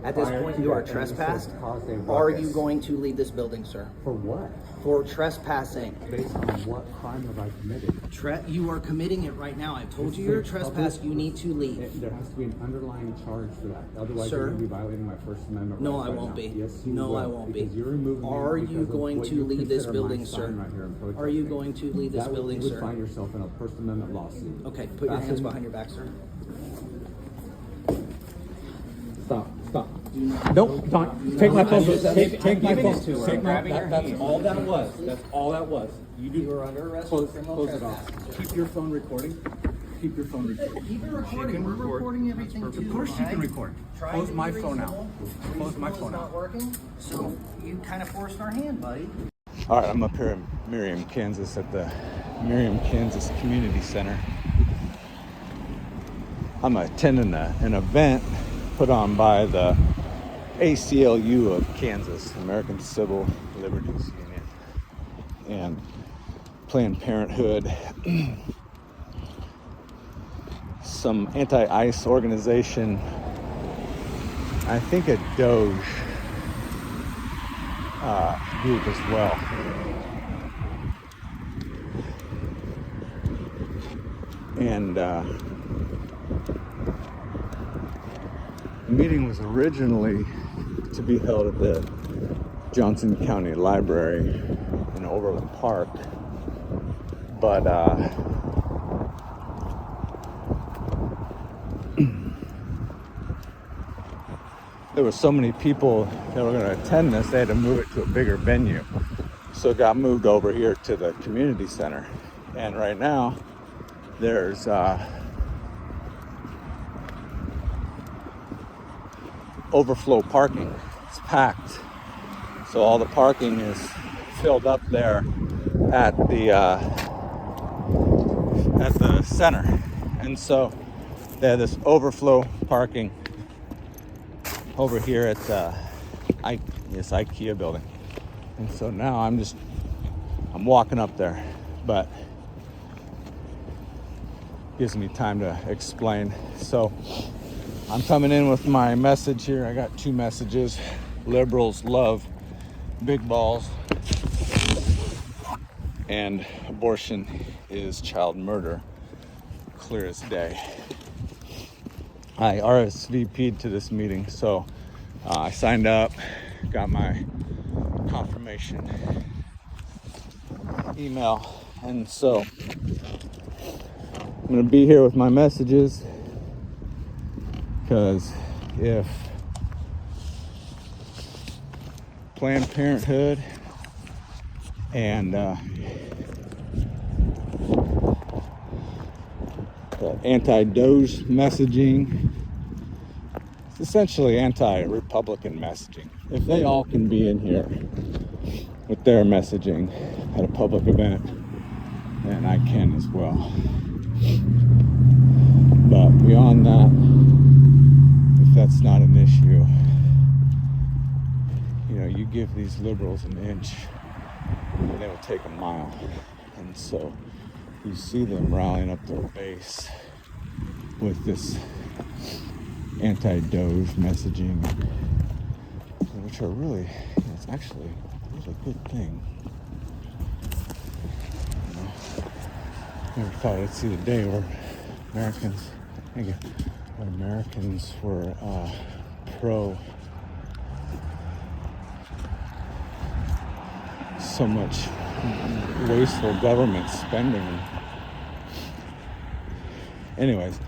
At this point, you are trespassed. Are you going to leave this building, sir? For what? For trespassing. Based on what crime have I committed? You are committing it right now. I've told you you're a trespass. You need to leave. There has to be an underlying charge for that. Otherwise, sir, you're going to be violating my First Amendment no, rights. I won't be. Yes, you no, will, I won't be. You're removing are you going to leave this building, sir? Right, are you going to leave this building, sir? You would find yourself in a First Amendment lawsuit. Okay, put your hands behind your back, sir. Stop. Nope, don't. Take my phone. Take my phone. Take my. That's all that was. That's all that was. You are under arrest for criminal trespassing. Keep your phone recording. Keep your phone recording. Keep it recording. We're recording everything too. Of course you can record. Close my phone out. Close my phone out. Not working. So you kind of forced our hand, buddy. All right, I'm up here in Merriam, Kansas at the Merriam, Kansas Community Center. I'm attending an event put on by the ACLU of Kansas, American Civil Liberties Union, and Planned Parenthood, some anti-ICE organization, I think a Doge group as well. And the meeting was originally to be held at the Johnson County Library in Overland Park, but there were so many people that were going to attend this, they had to move it to a bigger venue. So it got moved over here to the community center. And right now, there's overflow parking. It's packed. So all the parking is filled up there at the center. And so they have this overflow parking over here at this IKEA building. And so now I'm walking up there, but gives me time to explain. So I'm coming in with my message here. I got two messages. Liberals love big balls, and abortion is child murder, clear as day. I RSVP'd to this meeting, so I signed up, got my confirmation email, and so I'm gonna be here with my messages, because if Planned Parenthood and the anti-Doge messaging, it's essentially anti-Republican messaging. If they all can be in here with their messaging at a public event, then I can as well. But beyond that, if that's not an issue, you give these liberals an inch and they will take a mile. And so you see them rallying up their base with this anti-Doge messaging, which are really, it's actually a really good thing. Never thought I'd see the day where Americans were pro so much wasteful government spending. Anyways,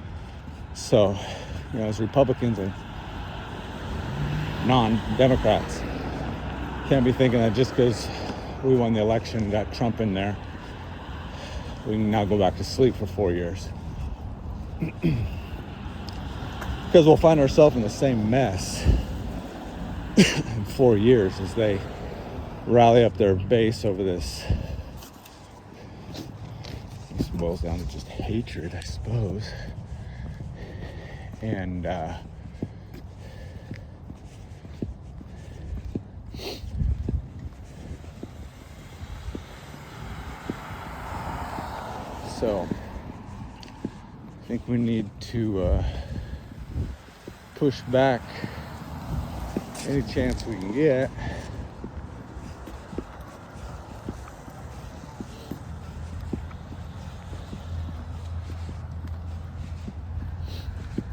so as Republicans and non-Democrats, can't be thinking that just because we won the election and got Trump in there, we can now go back to sleep for 4 years. Because we'll find ourselves in the same mess in 4 years as they rally up their base over this. This boils down to just hatred, I suppose. And so I think we need to push back any chance we can get.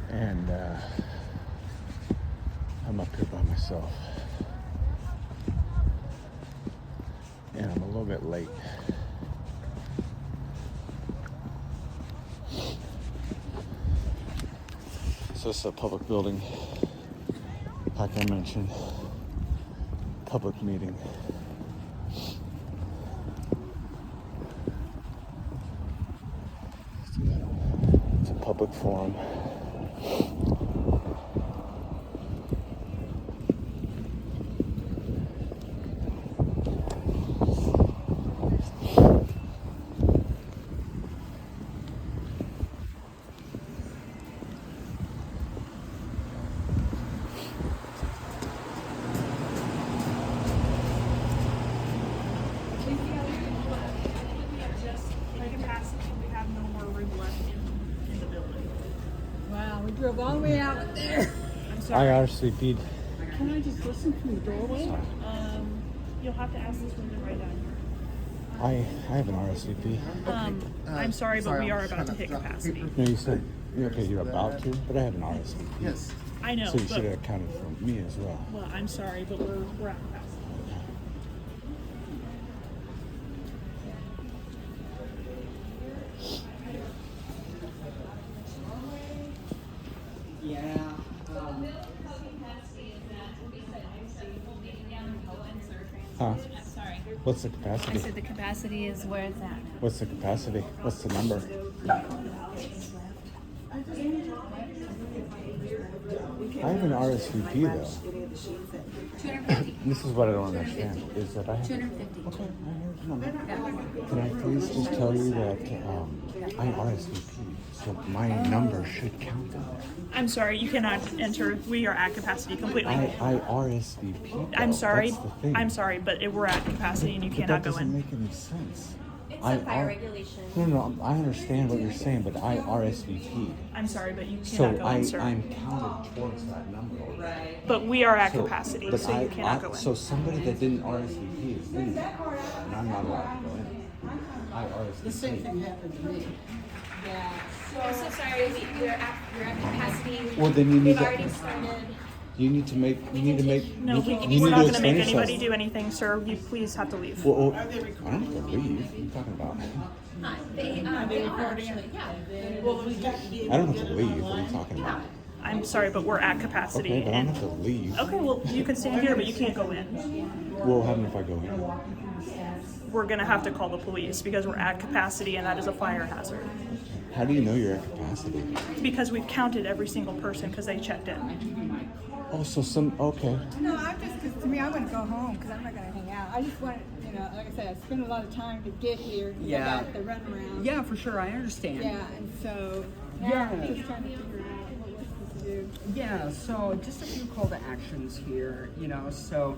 And I'm up here by myself. And I'm a little bit late. So this is a public building, like I mentioned, public meeting. It's a public forum. Wow, we drove all the way out there. I RSVP'd. Can I just listen from the doorway? You'll have to ask this woman right down I have an RSVP. here. I'm sorry, but we are about to hit capacity. No, you said, okay, you're about to, but I have an RSVP. Yes. I know, So you but, should have accounted for me as well. well, I'm sorry, but we're at capacity. Yeah. Huh? Sorry. What's the I capacity? said the capacity is where it's at. What's the capacity? What's the number? I have an RSVP though. 250. This is what I don't understand, is that I have... 250. Okay, I heard the number. Can I please just tell you that I RSVP, so my number should count in there. I'm sorry, you cannot enter. We are at capacity completely. I RSVP though. I'm sorry. That's the thing. I'm sorry, but we're at capacity and you But cannot that go doesn't in. make any sense. It's a fire regulation. No, I understand what you're saying, but I RSVP. I'm sorry, but you So cannot go in, sir. I'm counted towards that number. Right. But we are at So, capacity, but so you cannot go in. So somebody that didn't RSVP is in there, and I'm not allowed to go in. I RSVP. The same thing happened to me. Yeah. I'm so sorry. We're at capacity. Well, then you need We've to- already started. You need to make. No, you we're need not going to explain make anybody yourself. do anything, sir. You please have to leave. Well, I don't have to leave. What are you talking about? They are actually, yeah. I don't have to leave. What are you talking about? I'm sorry, but we're at capacity. Okay, but I don't and have to leave. okay, well, you can stand here, but you can't go in. What will happen if I go in? We're going to have to call the police because we're at capacity and that is a fire hazard. How do you know you're at capacity? Because we've counted every single person because they checked in. Oh, so okay. No, I'm just, because to me, I want to go home because I'm not going to hang out. I just want, like I said, I spent a lot of time to get here. Yeah. I got the runaround. Yeah, for sure. I understand. Yeah, and so now Yeah. I'm just trying to figure out what we're supposed to do. Yeah, so just a few call to actions here, so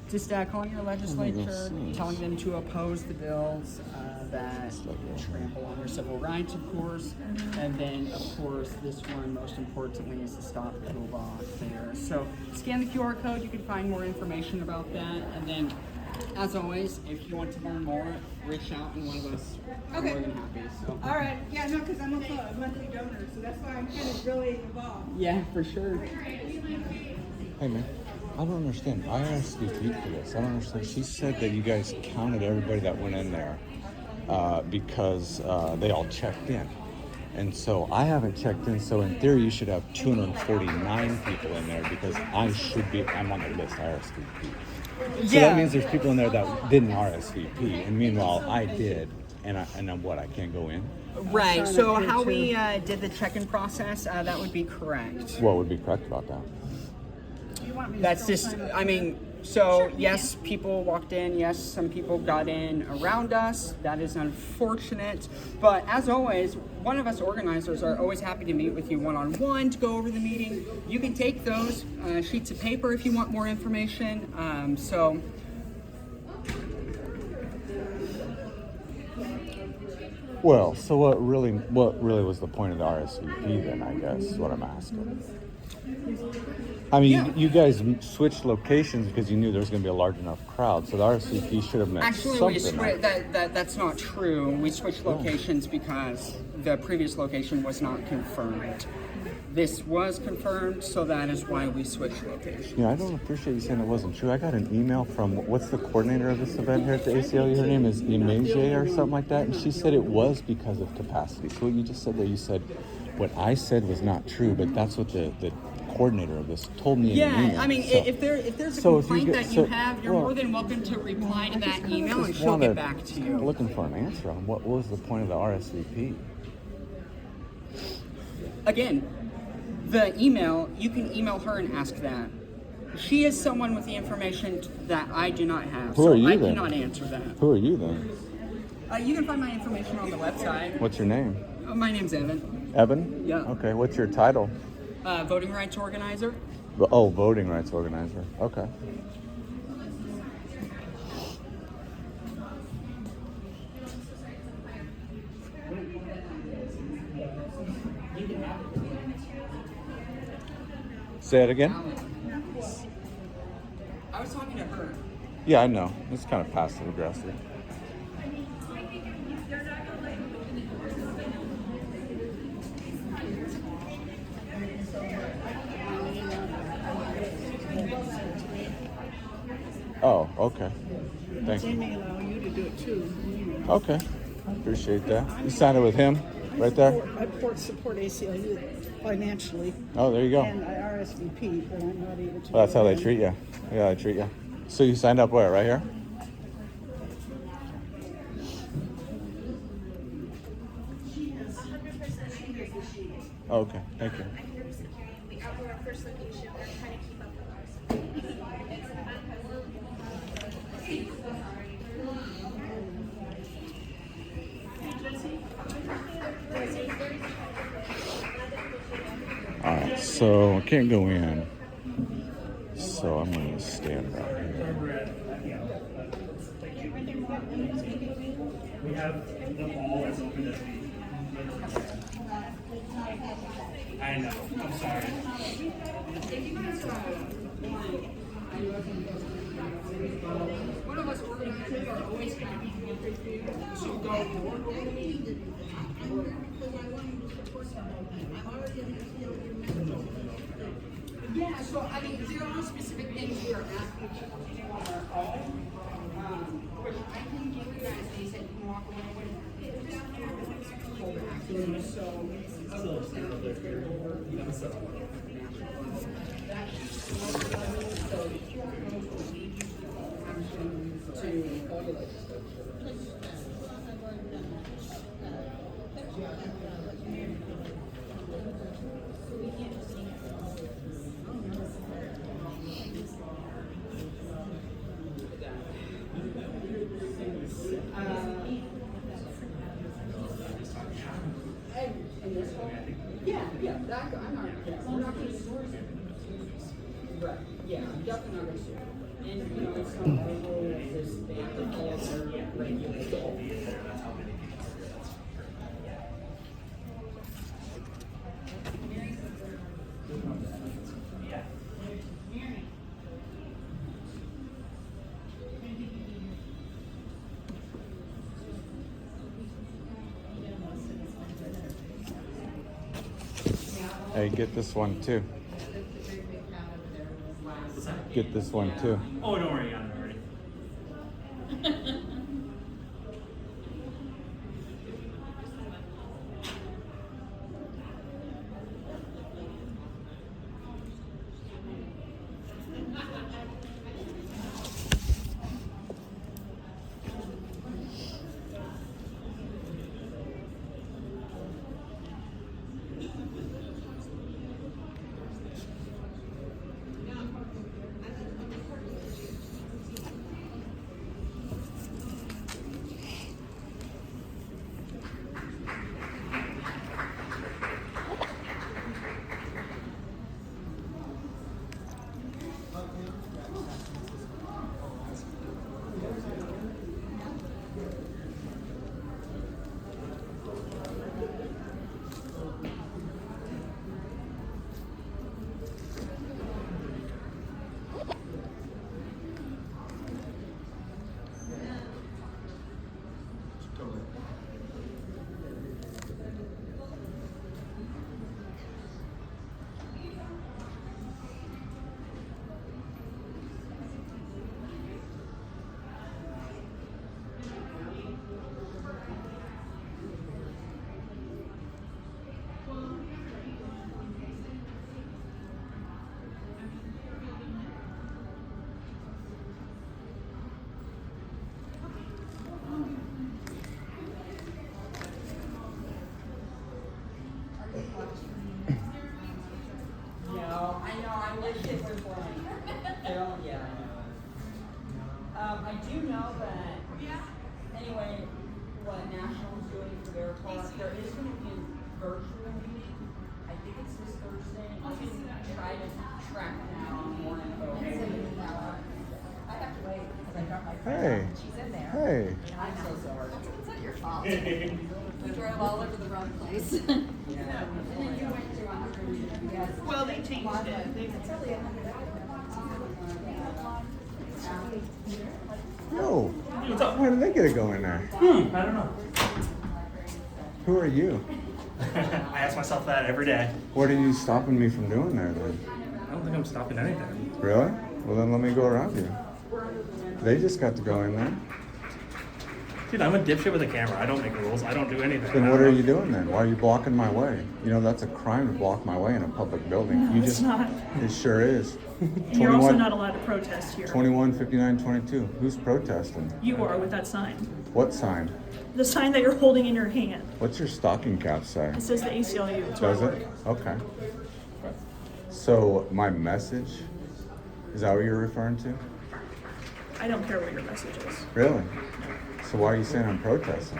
just calling your legislature, telling them to oppose the bills that trample on their civil rights, of course, and then, of course, this one, most importantly, is to stop Cuba there. So scan the QR code, you can find more information about that, and then, as always, if you want to learn more, reach out and one of us are Okay. more than happy. So. All right. Yeah, no, because I'm also a monthly donor, so that's why I'm kind of really involved. Yeah, for sure. Hey man, I don't understand. I RSVP'd for this. I don't understand. She said that you guys counted everybody that went in there because they all checked in. And so I haven't checked in, so in theory you should have 249 people in there because I'm on the list, I RSVP. So that means there's people in there that didn't RSVP, and meanwhile I did, and then what, I can't go in? Right. So how we did the check-in process, that would be correct. What would be correct about that? You want me to That's still just, sign up? I mean, so yes, people walked in. Yes, some people got in around us. That is unfortunate. But as always, one of us organizers are always happy to meet with you one-on-one to go over the meeting. You can take those sheets of paper if you want more information. Well, so what really was the point of the RSVP then, I guess, is what I'm asking. I mean, Yeah. you guys switched locations because you knew there was going to be a large enough crowd, so the RSVP should have meant Actually, something. that's not true. We switched locations because the previous location was not confirmed. This was confirmed, so that is why we switched locations. Yeah, I don't appreciate you saying it wasn't true. I got an email from, what's the coordinator of this event here at the ACLU? Her name is Imeje or something like that, and she said it was because of capacity. So what you just said there, you said what I said was not true, but that's what the coordinator of this told me in an email. Yeah, I mean, So- if there's a so if you complaint get- that you so- have, you're well, more than welcome to reply to that email and just she'll wanna- get back to you. looking for an answer on what was the point of the RSVP. Again, the email, you can email her and ask that. She is someone with the information that I do not have, Who so are you I then? cannot answer that. Who are you then? You can find my information on the website. What's your name? My name's Evan. Evan? Yeah. Okay, what's your title? Voting rights organizer. Oh, voting rights organizer. Okay. Say it again? I was talking to her. Yeah, I know. It's kind of passive aggressive. Oh, okay. Thank They you. may allow you to do it too. Okay. Appreciate that. You signed it with him right there? I support ACLU financially, Oh, there you go. and I RSVP, but I'm not able to. Well, that's how they go in. treat you. Yeah, they treat you. So you signed up where? Right here? Oh, okay. Thank you. We outdoor our first location. We're trying to keep up with All right. So I can't go in. So I'm going to stand right here. We have them all as open as we. I know. I'm sorry. One of us organizers are always happy to go. Yeah, so I mean, there are specific things we are asking you on our call, which I can give you guys. They said you can walk away with. Yeah, that, I'm not, we're not gonna sue. Right, yeah, I'm definitely not gonna sue. And, you know, it's not our role, it's just they have to follow their regulations. Hey, get this one too. Get this one too. Oh, don't worry, I got it already. I do know that, anyway, what National's doing for their part, there is going to be a virtual meeting. I think it's this Thursday. I can try to track down more info. I have to wait because I got my friend. Hey. She's in there. Hey. I'm so sorry. It's not your fault. We drove all over the wrong place. Yeah. And then you went to 100. Yes. Well, they changed it. Yo, What's up? why did they get to go in there? I don't know. Who are you? I ask myself that every day. What are you stopping me from doing there then? I don't think I'm stopping anything. Really? Well, then let me go around you. They just got to go in there. Dude, I'm a dipshit with a camera. I don't make rules. I don't do anything. Then what are you doing then? Why are you blocking my way? You know, that's a crime to block my way in a public building. No, You it's not. It sure is. And you're also not allowed to protest here. 21, 59, 22. Who's protesting? You are with that sign. What sign? The sign that you're holding in your hand. What's your stocking cap say? It says the ACLU. It's where I Does work. it? Okay. So my message, is that what you're referring to? I don't care what your message is. Really? So why are you saying I'm protesting?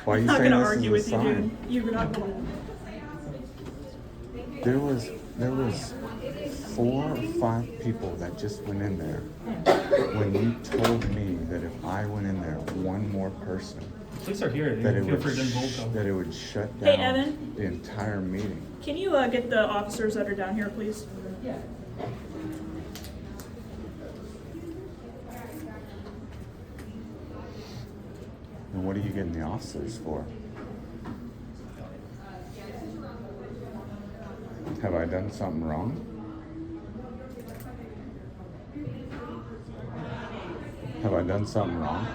Why are I'm you not saying gonna this argue is with a you, sign? dude. You're not gonna. There was 4 or 5 people that just went in there when you told me that if I went in there, one more person, Police are here. that You it feel would free to involve them. that it would shut Hey, down Evan. the entire meeting. Can you get the officers that are down here, please? Yeah. And what are you getting the officers for? Have I done something wrong? Have I done something wrong?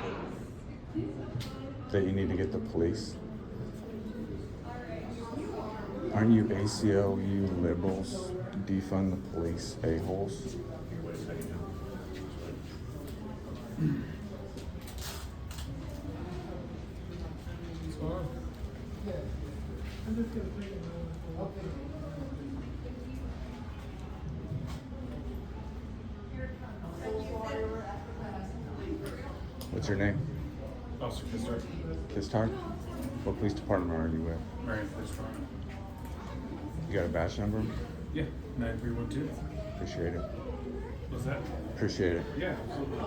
That you need to get the police? Aren't you ACLU liberals, defund the police a-holes? What's your name? Officer Kistar. Kistar? What police department are you with? Marion Police Department. You got a badge number? Yeah, 9312. Appreciate it. What's that? Appreciate it. Yeah, absolutely.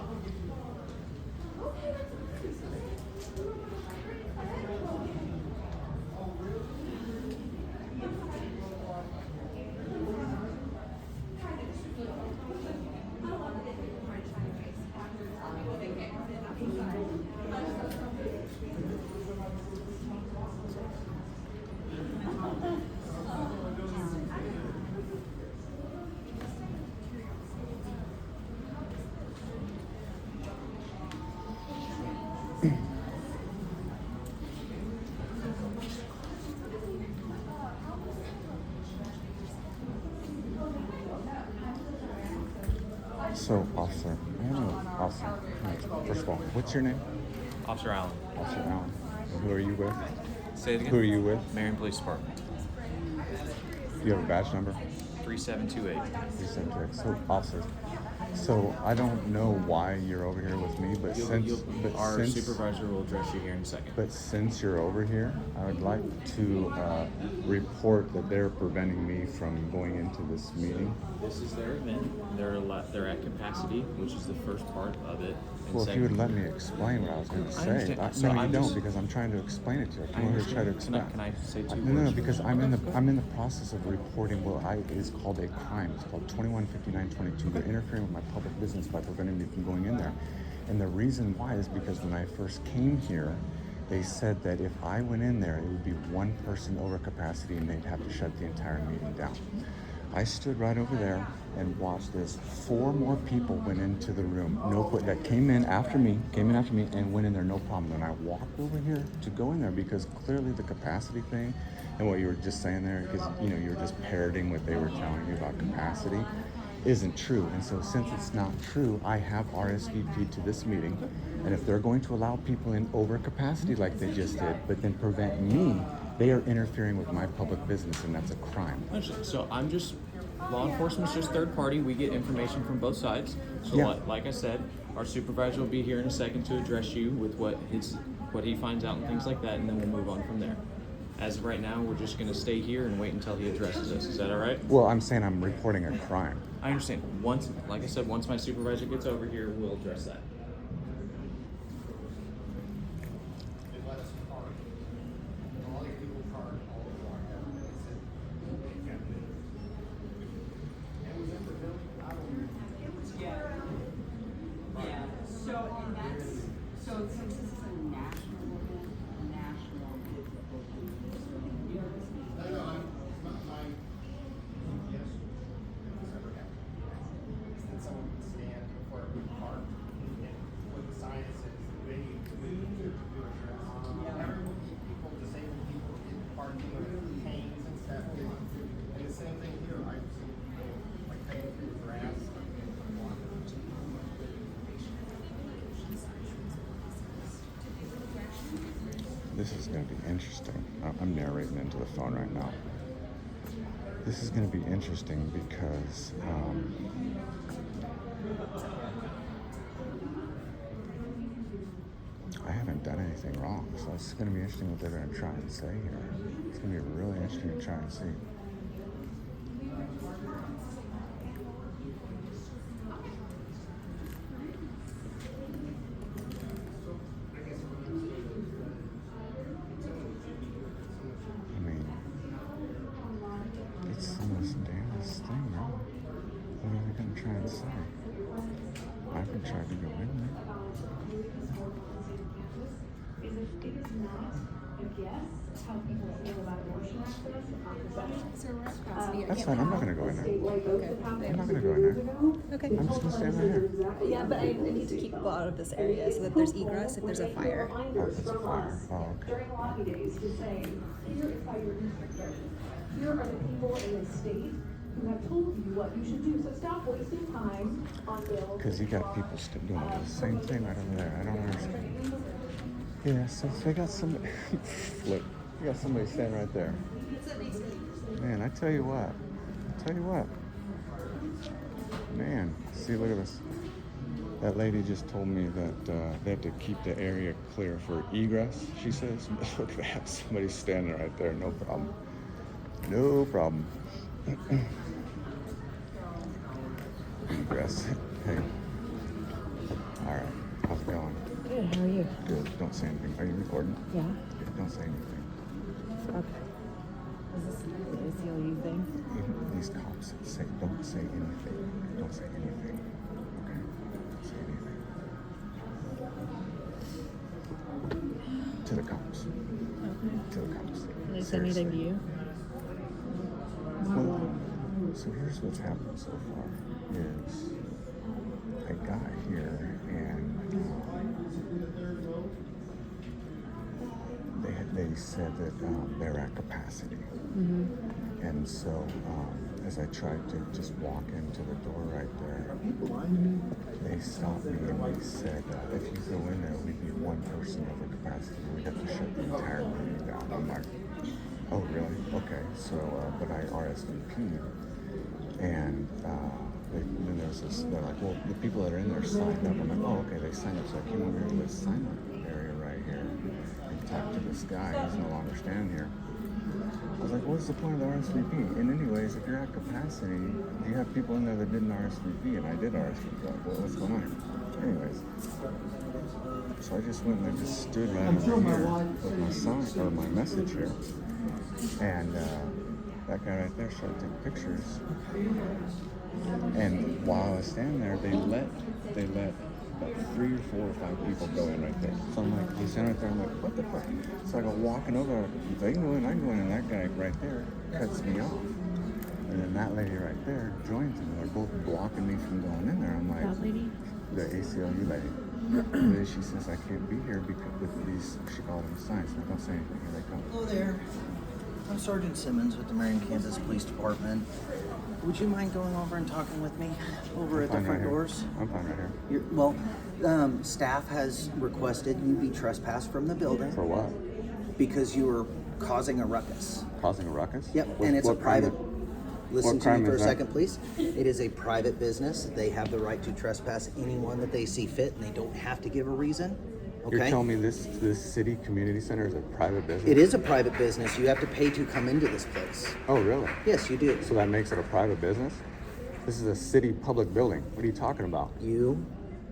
So, officer, first of all, what's your name? Officer Allen. Officer Allen. And who are you with? Say it again. Who are you with? Marion Police Department. You have a badge number? 3728. 376. So, officers. So I don't know why you're over here with me, but Our supervisor will address you here in a second. But since you're over here, I would like to report that they're preventing me from going into this meeting. This is their event. They're at capacity, which is the first part of it. And Well, if you would let me explain what I was going to I say. understand. So No, you I'm don't, just- because I'm trying to explain it to you. I I'm going to try to understand. explain. Can I say two No, words? because I'm in the process of reporting what is called a crime. It's called 215922. They're interfering with my public business by preventing me from going in there. And the reason why is because when I first came here, they said that if I went in there, it would be one person over capacity and they'd have to shut the entire meeting down. I stood right over there and watched as 4 more people went into the room. That came in after me and went in there no problem. And I walked over here to go in there because clearly the capacity thing and what you were just saying there, because you were just parroting what they were telling you about capacity, isn't true. And so since it's not true, I have RSVP'd to this meeting. And if they're going to allow people in over capacity like they just did, but then prevent me, they are interfering with my public business, and that's a crime. So I'm just law enforcement's just third party. We get information from both sides. So Yeah. like I said, our supervisor will be here in a second to address you with what he finds out and things like that, and then we'll move on from there. As of right now, we're just going to stay here and wait until he addresses us. Is that all right? Well, I'm saying I'm reporting a crime. I understand. Like I said, once my supervisor gets over here, we'll address that. So since this is a national event, Someone can stand before a park and what the sign says, venue to everyone, people, disabled people, get parking with canes and stuff. And the same thing here, I've seen people like cutting through grass. This is going to be interesting. I'm narrating into the phone right now. This is going to be interesting because I haven't done anything wrong. So it's going to be interesting what they're going to try and say here. It's going to be really interesting to try and see. I mean, it's the most damnest thing, right? What are they going to try and say? I haven't tried to go in there. That's fine. I'm not going to go in there. I'm not going to go in there. Okay. I'm just going to stand right here. Yeah, but I need to keep people out of this area so that there's egress if there's a fire. Oh, it's a fire. Oh, okay. During lobby days to say, here is how your district goes. Here are the people in the state who have told you what you should do. So stop wasting time on bills. Because you got people still doing the same thing right over there. I don't understand. Yeah, so they got somebody. Look, you got somebody standing right there. Man, I tell you what. Man, see, look at this. That lady just told me that they have to keep the area clear for egress, she says. Look at that. Somebody's standing right there. No problem. No problem. Egress. Hey. All right. How's it going? Good, how are you? Good. Don't say anything. Are you recording? Yeah. Good. Don't say anything. Okay. Is this the ACLU thing? Even these cops say, don't say anything. Don't say anything. Okay? Don't say anything. To the cops. Okay. To the cops. Did they say anything to you? Well, so here's what's happened so far is I got here and they said that they're at capacity. Mm-hmm. And so as I tried to just walk into the door right there, they stopped me and they said, if you go in there, we'd be one person over capacity. We'd have to shut the entire meeting down. I'm like, oh, really? Okay. So, but I RSVP'd. And then there's this, they're like, well, the people that are in there signed up. I'm like, oh, okay, they signed up. So I came over here to this sign up area right here and talked to this guy. He's no longer standing here. I was like, what's the point of the RSVP? And anyways, if you're at capacity, you have people in there that didn't RSVP, and I did RSVP. Like, well, what's going on here? Anyways, so I just went and I just stood right over here with my sign, or my message here. And that guy right there started taking pictures. And while I was standing there, they let about 3 or 4 or 5 people go in right there. So I'm like, he's standing right there, I'm like, what the fuck? So I go walking over, they can go in, I can go in, and that guy right there cuts me off. And then that lady right there joins him. They're both blocking me from going in there. I'm like, That lady? the ACLU lady. And then she says, I can't be here because with these, she called them signs. So don't say anything, here they come. Hello there. I'm Sergeant Simmons with the Marion, Kansas Police Department. Would you mind going over and talking with me over at the front doors? I'm fine right here. Well, staff has requested you be trespassed from the building. For what? Because you were causing a ruckus. Causing a ruckus? Yep, and it's a private. Listen What to me crime for a is that? second, please. It is a private business. They have the right to trespass anyone that they see fit, and they don't have to give a reason. Okay? You're telling me this city community center is a private business? It is a private business. You have to pay to come into this place. Oh, really? Yes, you do. So that makes it a private business? This is a city public building. What are you talking about? You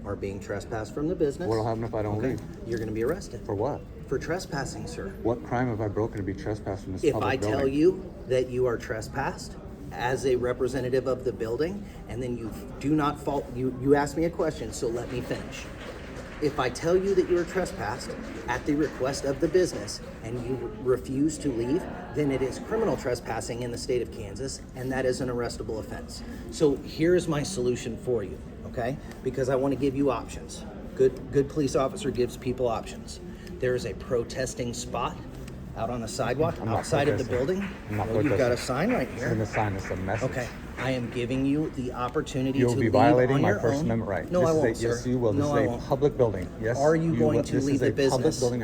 are being trespassed from the business. What'll happen if I don't leave? You're going to be arrested. For what? For trespassing, sir. What crime have I broken to be trespassed from this If public I building? tell you that you are trespassed as a representative of the building, and then you do not fault, you asked me a question, so let me finish. If I tell you that you are trespassed at the request of the business and you refuse to leave, then it is criminal trespassing in the state of Kansas, and that is an arrestable offense. So here's my solution for you, okay? Because I want to give you options. Good police officer gives people options. There is a protesting spot out on the sidewalk I'm not outside of the protesting. building. I'm not Well, you've got a protesting. sign right It's here. in the sign. It's a message. Okay, I am giving you the opportunity You'll to be leave violating on my your First own. Amendment right. No, This I is won't, Yes, sir. you will. This No, is I a won't. public building. Yes. Are you going will. to This leave is the a public business? building.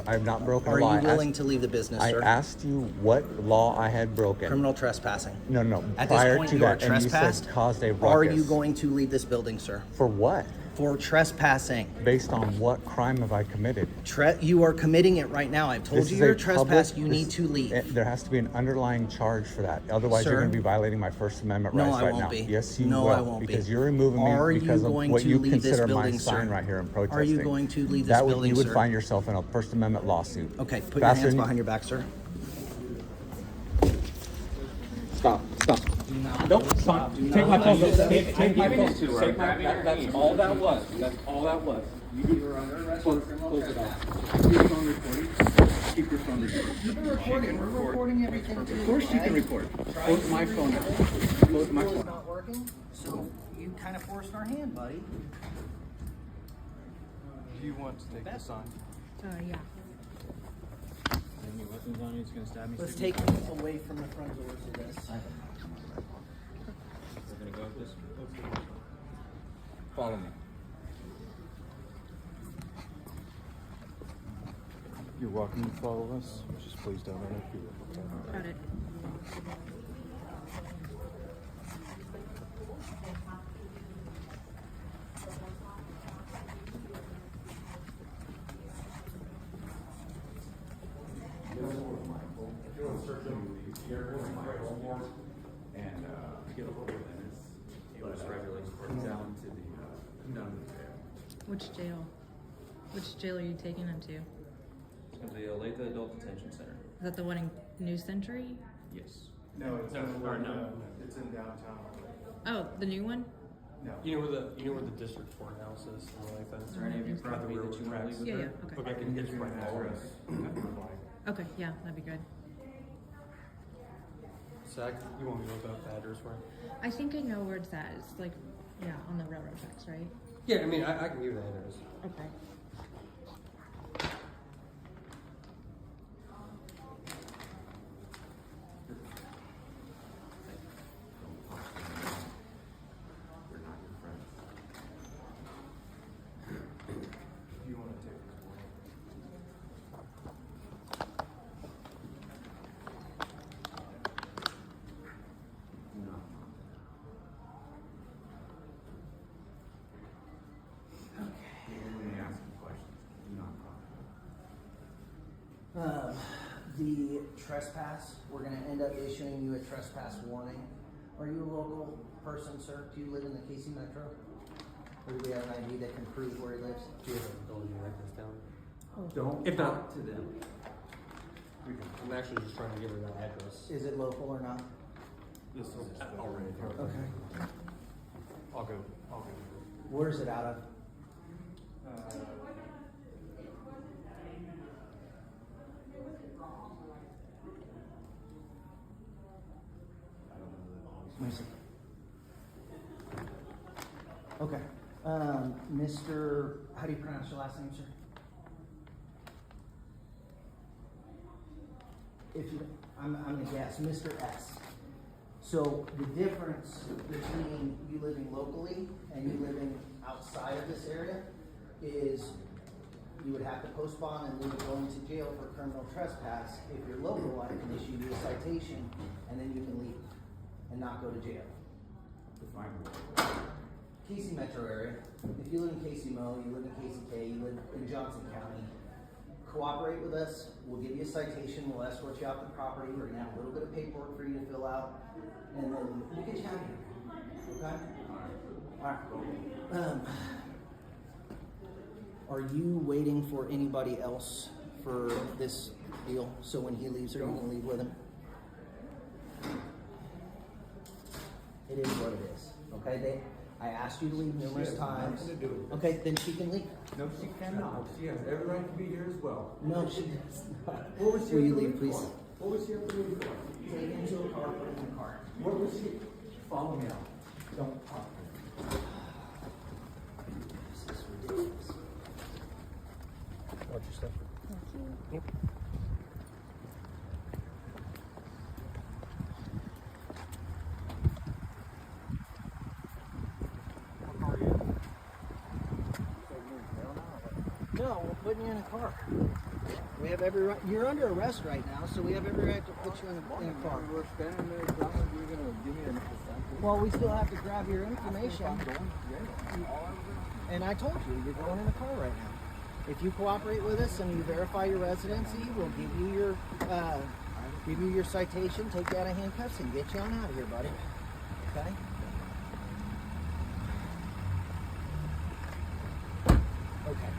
I have not broken Are a law. you willing to leave the business, I sir? asked you what law I had broken. Criminal trespassing. No. At Prior this point, to you are that, and you trespassed. said caused a ruckus. Are you going to leave this building, sir? For what? For trespassing. Based on what crime have I committed? You are committing it right now. I've told This you is you're a trespassed. public- You need to leave. There has to be an underlying charge for that. Otherwise, Sir? you're going to be violating my First Amendment No, rights I right won't now. be. Yes, you No, will. I won't be. Because you're removing me Are because you of going what to you leave this consider my building, sign sir? right here in protesting. Are you going to leave this that building, you would sir? find yourself in a First Amendment lawsuit. Okay, put your Faster hands than- behind your back, sir. Stop. Don't stop. Take my phone. Take my phone. Take my, that's all that was. That's all that was. You were under arrest for criminal trespass. Keep your phone recording. Keep your phone recording. You've been recording. We're recording everything. Of course you can record. Close my phone. Close my It's phone. not working, so you kind of forced our hand, buddy. Do you want to take the sign? Yeah. Any weapons on you? It's gonna stab me. Let's take me away from the front doors of this. We're gonna go with this. Follow me. You're welcome to follow us. Just please don't interfere. Okay? Got it. Which jail? Which jail are you taking him to? It's gonna be a Olathe Adult Detention Center. Is that the one in New Century? Yes. No, it's No, or no. It's in downtown. Oh, the new one? No. You know where the district courthouse is, something like that? Is there any of you property that you want to leave with Yeah, her? yeah, okay. Look, I can get you right now. Okay, yeah, that'd be good. Zach, you want me to look up the address for you? I think I know where it's at. It's like, yeah, on the railroad tracks, right? Yeah, I mean, I can give you the address. Okay. You want to take this one? The trespass, we're gonna end up issuing you a trespass warning. Are you a local person, sir? Do you live in the KC Metro? Or do we have an ID that can prove where he lives? Do you have an ability to write this down? Don't If not- talk to them. I'm actually just trying to give her that address. Is it local or not? This is Already. Okay. I'll go. Where's it out of? Let me see. Okay. Mr. How do you pronounce your last name, sir? If you, I'm gonna guess, Mr. S. So the difference between you living locally and you living outside of this area is you would have to post bond and leave going to jail for criminal trespass. If you're local, I can issue you a citation and then you can leave. and not go to jail? Define it. Casey metro area. If you live in Casey Mo, you live in Casey K, you live in Johnson County, cooperate with us. We'll give you a citation. We'll escort you out the property. We're gonna have a little bit of paperwork for you to fill out, and then we'll get you out of here. Okay? All right. Are you waiting for anybody else for this deal? So when he leaves, are you gonna leave with him? It is what it is. Okay? I asked you to leave numerous times. nothing to do with it. Okay, then she can leave. No, she cannot. She has every right to be here as well. No, she does not. What was she Will you have to leave, please? for? What was she have to leave for? Take into a car, put it in the car. What was she? Follow me out. Don't talk to me. This is ridiculous. Watch your step. Yep. No, we're putting you in a car. We have every right. You're under arrest right now, so we have every right to put you in a car. We're standing there, John, you're gonna give me an example. Well, we still have to grab your information. And I told you, you're going in a car right now. If you cooperate with us and you verify your residency, we'll give you your citation, take you out of handcuffs, and get you on out of here, buddy. Okay? Okay.